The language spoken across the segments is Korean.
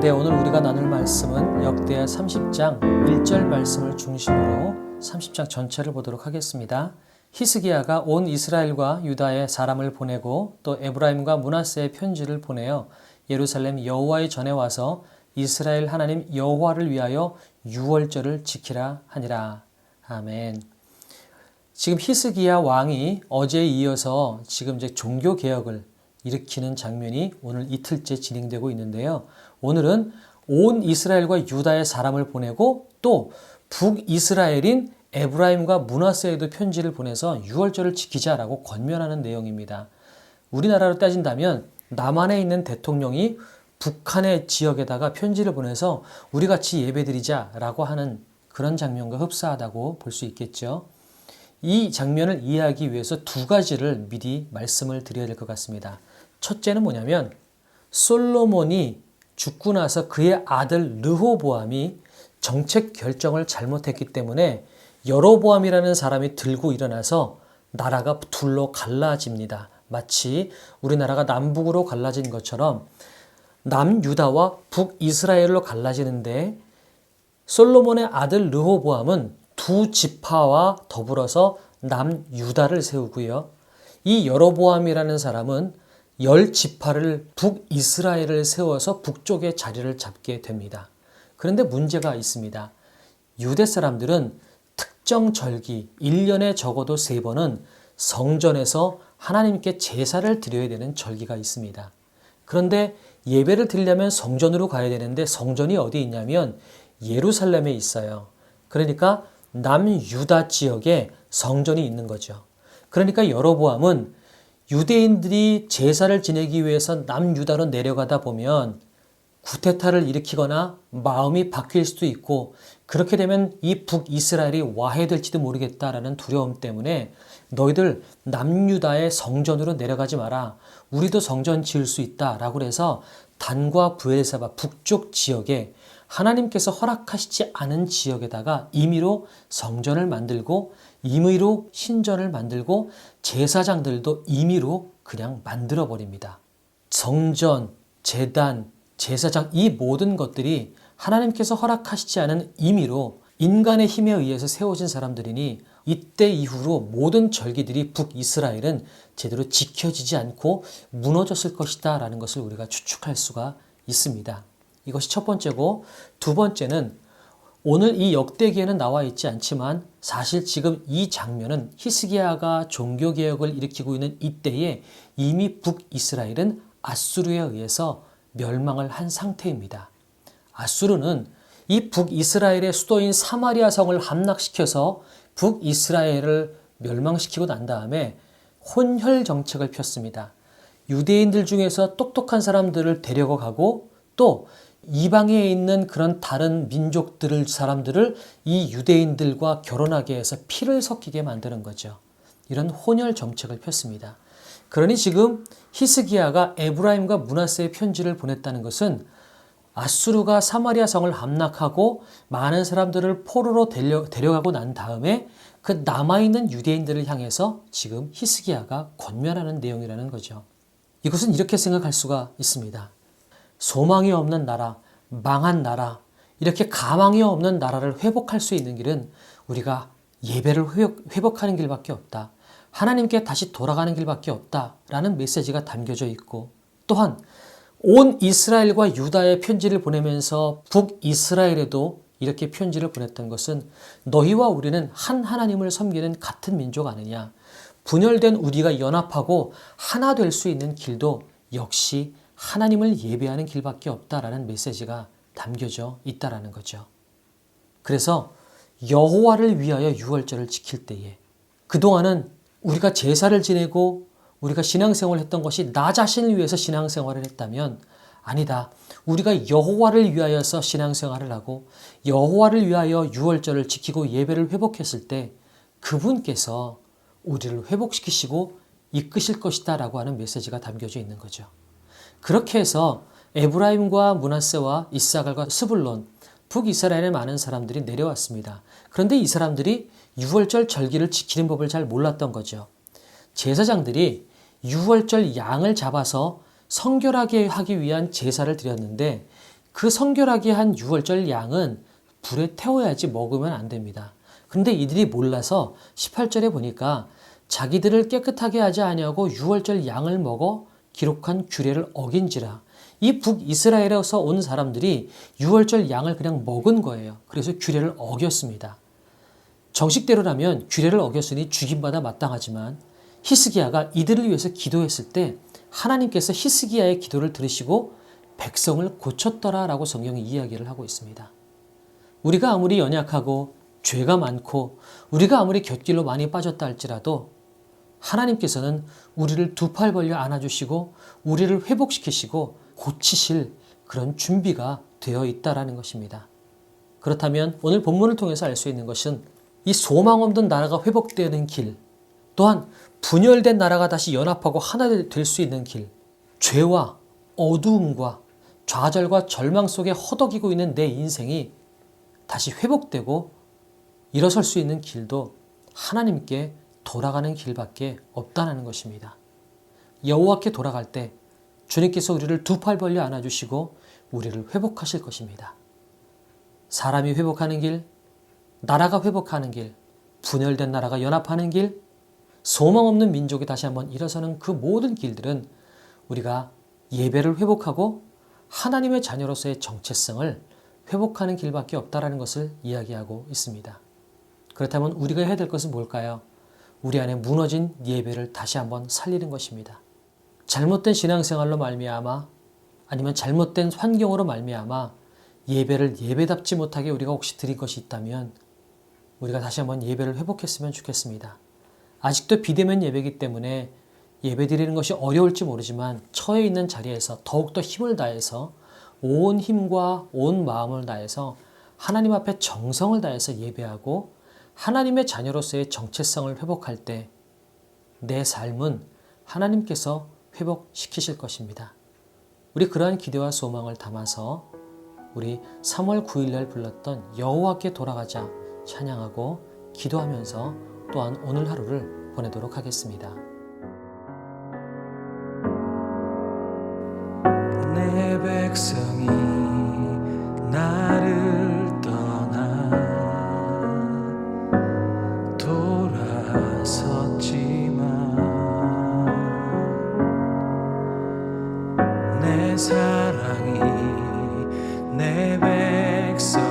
네, 오늘 우리가 나눌 말씀은 역대하 30장 1절 말씀을 중심으로 30장 전체를 보도록 하겠습니다. 히스기야가 온 이스라엘과 유다에 사람을 보내고 또 에브라임과 므낫세에 편지를 보내어 예루살렘 여호와의 전에 와서 이스라엘 하나님 여호와를 위하여 유월절을 지키라 하니라. 아멘. 지금 히스기야 왕이 어제에 이어서 지금 이제 종교 개혁을 일으키는 장면이 오늘 이틀째 진행되고 있는데요. 오늘은 온 이스라엘과 유다의 사람을 보내고 또 북이스라엘인 에브라임과 므낫세에도 편지를 보내서 유월절을 지키자라고 권면하는 내용입니다. 우리나라로 따진다면 남한에 있는 대통령이 북한의 지역에다가 편지를 보내서 우리 같이 예배드리자라고 하는 그런 장면과 흡사하다고 볼 수 있겠죠. 이 장면을 이해하기 위해서 두 가지를 미리 말씀을 드려야 될 것 같습니다. 첫째는 뭐냐면 솔로몬이 죽고 나서 그의 아들 르호보암이 정책 결정을 잘못했기 때문에 여로보암이라는 사람이 들고 일어나서 나라가 둘로 갈라집니다. 마치 우리나라가 남북으로 갈라진 것처럼 남유다와 북이스라엘로 갈라지는데 솔로몬의 아들 르호보암은 두 지파와 더불어서 남유다를 세우고요. 이 여로보암이라는 사람은 10지파를 북이스라엘을 세워서 북쪽에 자리를 잡게 됩니다. 그런데 문제가 있습니다. 유대 사람들은 특정 절기 1년에 적어도 3번은 성전에서 하나님께 제사를 드려야 되는 절기가 있습니다. 그런데 예배를 드리려면 성전으로 가야 되는데 성전이 어디 있냐면 예루살렘에 있어요. 그러니까 남유다 지역에 성전이 있는 거죠. 그러니까 여로보암은 유대인들이 제사를 지내기 위해서 남유다로 내려가다 보면 구테타를 일으키거나 마음이 바뀔 수도 있고 그렇게 되면 이 북이스라엘이 와해될지도 모르겠다라는 두려움 때문에 너희들 남유다의 성전으로 내려가지 마라. 우리도 성전 지을 수 있다라고 해서 단과 브엘세바 북쪽 지역에 하나님께서 허락하시지 않은 지역에다가 임의로 성전을 만들고 임의로 신전을 만들고 제사장들도 임의로 그냥 만들어 버립니다. 성전, 제단, 제사장 이 모든 것들이 하나님께서 허락하시지 않은 임의로 인간의 힘에 의해서 세워진 사람들이니 이때 이후로 모든 절기들이 북이스라엘은 제대로 지켜지지 않고 무너졌을 것이다 라는 것을 우리가 추측할 수가 있습니다. 이것이 첫 번째고 두 번째는 오늘 이 역대기에는 나와 있지 않지만 사실 지금 이 장면은 히스기야가 종교개혁을 일으키고 있는 이때에 이미 북이스라엘은 아수르에 의해서 멸망을 한 상태입니다. 아수르는 이 북이스라엘의 수도인 사마리아 성을 함락시켜서 북이스라엘을 멸망시키고 난 다음에 혼혈 정책을 폈습니다. 유대인들 중에서 똑똑한 사람들을 데려가고 또 이방에 있는 그런 다른 민족들을 사람들을 이 유대인들과 결혼하게 해서 피를 섞이게 만드는 거죠. 이런 혼혈 정책을 폈습니다. 그러니 지금 히스기야가 에브라임과 므낫세에 편지를 보냈다는 것은 아수르가 사마리아 성을 함락하고 많은 사람들을 포로로 데려가고 난 다음에 그 남아있는 유대인들을 향해서 지금 히스기야가 권면하는 내용이라는 거죠. 이것은 이렇게 생각할 수가 있습니다. 소망이 없는 나라, 망한 나라, 이렇게 가망이 없는 나라를 회복할 수 있는 길은 우리가 예배를 회복하는 길밖에 없다. 하나님께 다시 돌아가는 길밖에 없다라는 메시지가 담겨져 있고 또한 온 이스라엘과 유다에 편지를 보내면서 북이스라엘에도 이렇게 편지를 보냈던 것은 너희와 우리는 한 하나님을 섬기는 같은 민족 아니냐. 분열된 우리가 연합하고 하나 될 수 있는 길도 역시 하나님을 예배하는 길밖에 없다라는 메시지가 담겨져 있다라는 거죠. 그래서 여호와를 위하여 유월절을 지킬 때에 그동안은 우리가 제사를 지내고 우리가 신앙생활을 했던 것이 나 자신을 위해서 신앙생활을 했다면 아니다. 우리가 여호와를 위하여서 신앙생활을 하고 여호와를 위하여 유월절을 지키고 예배를 회복했을 때 그분께서 우리를 회복시키시고 이끄실 것이다 라고 하는 메시지가 담겨져 있는 거죠. 그렇게 해서 에브라임과 므낫세와 이사갈과 스불론, 북이스라엘의 많은 사람들이 내려왔습니다. 그런데 이 사람들이 유월절 절기를 지키는 법을 잘 몰랐던 거죠. 제사장들이 유월절 양을 잡아서 성결하게 하기 위한 제사를 드렸는데 그 성결하게 한 유월절 양은 불에 태워야지 먹으면 안 됩니다. 그런데 이들이 몰라서 18절에 보니까 자기들을 깨끗하게 하지 아니하고 유월절 양을 먹어 기록한 규례를 어긴지라. 이 북이스라엘에서 온 사람들이 유월절 양을 그냥 먹은 거예요. 그래서 규례를 어겼습니다. 정식대로라면 규례를 어겼으니 죽임받아 마땅하지만 히스기야가 이들을 위해서 기도했을 때 하나님께서 히스기야의 기도를 들으시고 백성을 고쳤더라라고 성경이 이야기를 하고 있습니다. 우리가 아무리 연약하고 죄가 많고 우리가 아무리 곁길로 많이 빠졌다 할지라도 하나님께서는 우리를 두 팔 벌려 안아주시고 우리를 회복시키시고 고치실 그런 준비가 되어 있다라는 것입니다. 그렇다면 오늘 본문을 통해서 알 수 있는 것은 이 소망 없는 나라가 회복되는 길, 또한 분열된 나라가 다시 연합하고 하나 될 수 있는 길, 죄와 어두움과 좌절과 절망 속에 허덕이고 있는 내 인생이 다시 회복되고 일어설 수 있는 길도 하나님께 돌아가는 길밖에 없다는 것입니다. 여호와께 돌아갈 때 주님께서 우리를 두 팔 벌려 안아주시고 우리를 회복하실 것입니다. 사람이 회복하는 길, 나라가 회복하는 길, 분열된 나라가 연합하는 길, 소망 없는 민족이 다시 한번 일어서는 그 모든 길들은 우리가 예배를 회복하고 하나님의 자녀로서의 정체성을 회복하는 길밖에 없다는 것을 이야기하고 있습니다. 그렇다면 우리가 해야 될 것은 뭘까요? 우리 안에 무너진 예배를 다시 한번 살리는 것입니다. 잘못된 신앙생활로 말미암아 아니면 잘못된 환경으로 말미암아 예배를 예배답지 못하게 우리가 혹시 드린 것이 있다면 우리가 다시 한번 예배를 회복했으면 좋겠습니다. 아직도 비대면 예배이기 때문에 예배 드리는 것이 어려울지 모르지만 처해 있는 자리에서 더욱더 힘을 다해서 온 힘과 온 마음을 다해서 하나님 앞에 정성을 다해서 예배하고 하나님의 자녀로서의 정체성을 회복할 때 내 삶은 하나님께서 회복시키실 것입니다. 우리 그러한 기대와 소망을 담아서 우리 3월 9일날 불렀던 여호와께 돌아가자 찬양하고 기도하면서 또한 오늘 하루를 보내도록 하겠습니다. 내 백성이 나를 떠나 돌아섰지만 내 사랑이 내 백성은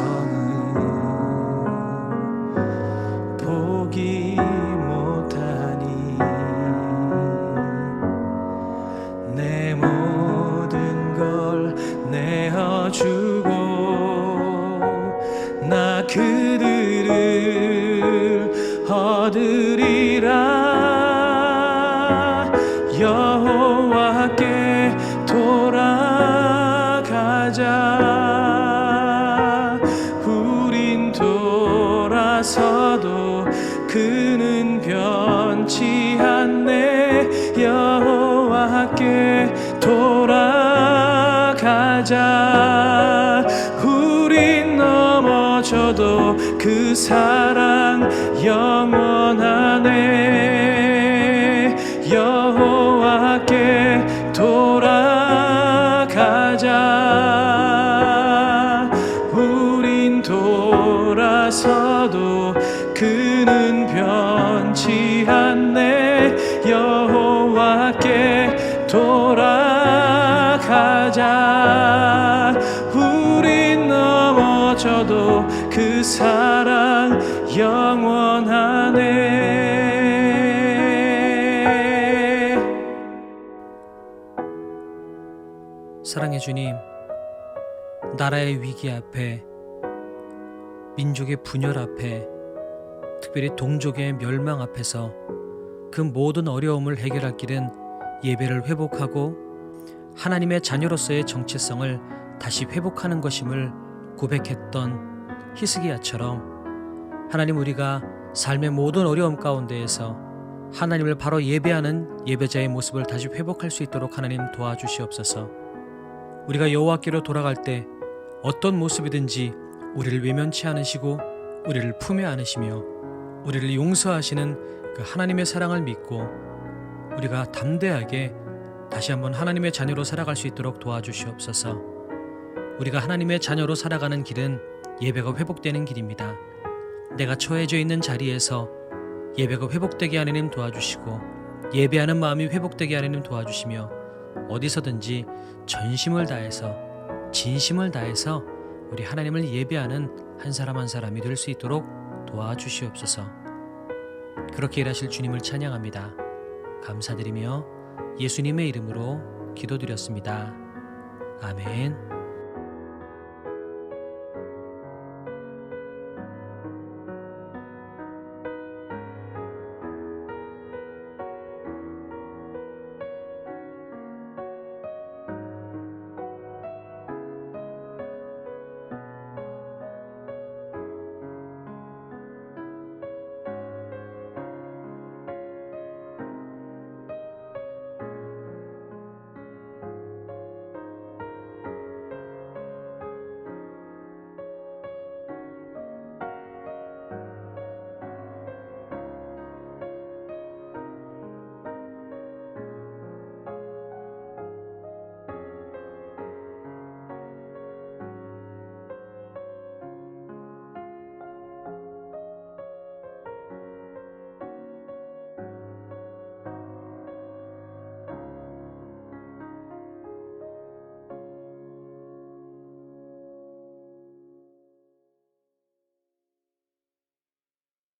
포기 못하니 내 모든 걸 내어주고 나 그들을 얻으리라. 여호와께 돌아가자. 우린 돌아서도 그는 변치 않네. 여호와께 돌아가자. 우린 넘어져도 그 사랑 영원하네. 여호와께 돌아가자. 우린 돌아서도 그는 변치 않네. 여호와께 돌아가자. 우린 넘어져도 그 사랑 영원하네. 사랑의 주님, 나라의 위기 앞에, 민족의 분열 앞에, 특별히 동족의 멸망 앞에서 그 모든 어려움을 해결할 길은 예배를 회복하고 하나님의 자녀로서의 정체성을 다시 회복하는 것임을 고백했던 히스기야처럼 하나님, 우리가 삶의 모든 어려움 가운데에서 하나님을 바로 예배하는 예배자의 모습을 다시 회복할 수 있도록 하나님 도와주시옵소서. 우리가 여호와께로 돌아갈 때 어떤 모습이든지 우리를 외면치 않으시고 우리를 품에 안으시며 우리를 용서하시는 그 하나님의 사랑을 믿고 우리가 담대하게 다시 한번 하나님의 자녀로 살아갈 수 있도록 도와주시옵소서. 우리가 하나님의 자녀로 살아가는 길은 예배가 회복되는 길입니다. 내가 처해져 있는 자리에서 예배가 회복되게 하나님 도와주시고 예배하는 마음이 회복되게 하나님 도와주시며 어디서든지 전심을 다해서 진심을 다해서 우리 하나님을 예배하는 한 사람 한 사람이 될 수 있도록 도와주시옵소서. 그렇게 일하실 주님을 찬양합니다. 감사드리며 예수님의 이름으로 기도드렸습니다. 아멘.